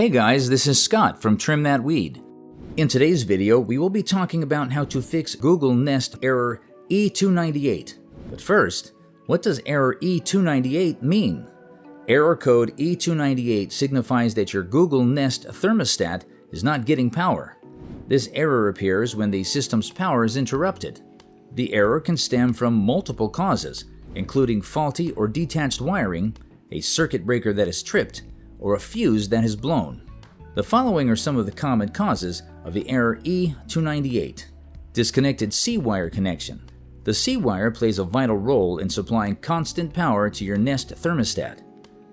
Hey guys, this is Scott from Trim That Weed. In today's video, we will be talking about how to fix Google Nest Error E298. But first, what does Error E298 mean? Error code E298 signifies that your Google Nest thermostat is not getting power. This error appears when the system's power is interrupted. The error can stem from multiple causes, including faulty or detached wiring, a circuit breaker that is tripped, or a fuse that has blown. The following are some of the common causes of the error E298. Disconnected C-wire connection. The C-wire plays a vital role in supplying constant power to your Nest thermostat.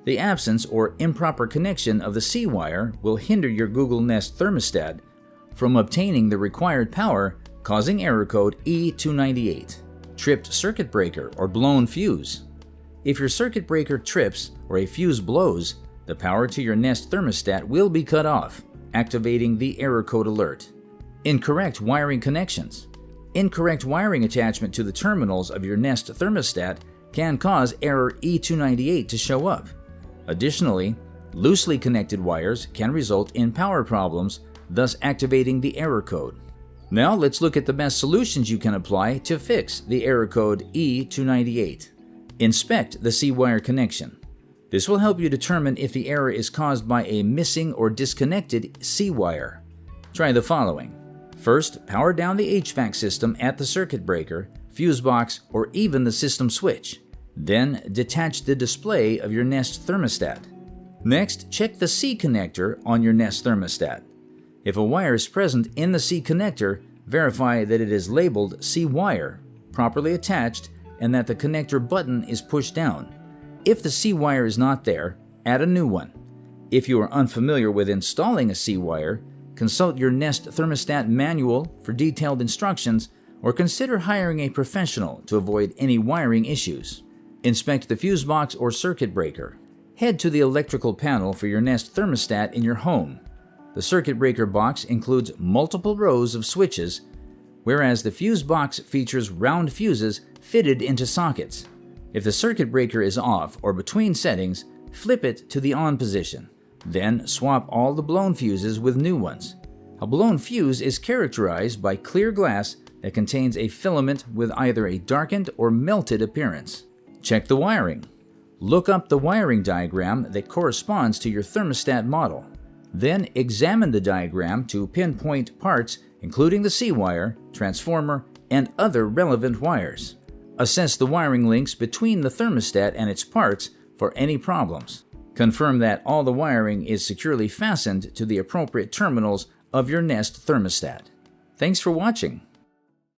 The absence or improper connection of the C-wire will hinder your Google Nest thermostat from obtaining the required power, causing error code E298. Tripped circuit breaker or blown fuse. If your circuit breaker trips or a fuse blows, the power to your Nest thermostat will be cut off, activating the error code alert. Incorrect wiring connections. Incorrect wiring attachment to the terminals of your Nest thermostat can cause error E298 to show up. Additionally, loosely connected wires can result in power problems, thus activating the error code. Now let's look at the best solutions you can apply to fix the error code E298. Inspect the C-wire connection. This will help you determine if the error is caused by a missing or disconnected C-wire. Try the following. First, power down the HVAC system at the circuit breaker, fuse box, or even the system switch. Then, detach the display of your Nest thermostat. Next, check the C connector on your Nest thermostat. If a wire is present in the C connector, verify that it is labeled C-wire, properly attached, and that the connector button is pushed down. If the C-wire is not there, add a new one. If you are unfamiliar with installing a C-wire, consult your Nest thermostat manual for detailed instructions or consider hiring a professional to avoid any wiring issues. Inspect the fuse box or circuit breaker. Head to the electrical panel for your Nest thermostat in your home. The circuit breaker box includes multiple rows of switches, whereas the fuse box features round fuses fitted into sockets. If the circuit breaker is off or between settings, flip it to the on position. Then swap all the blown fuses with new ones. A blown fuse is characterized by clear glass that contains a filament with either a darkened or melted appearance. Check the wiring. Look up the wiring diagram that corresponds to your thermostat model. Then examine the diagram to pinpoint parts including the C-wire, transformer, and other relevant wires. Assess the wiring links between the thermostat and its parts for any problems. Confirm that all the wiring is securely fastened to the appropriate terminals of your Nest thermostat. Thanks for watching.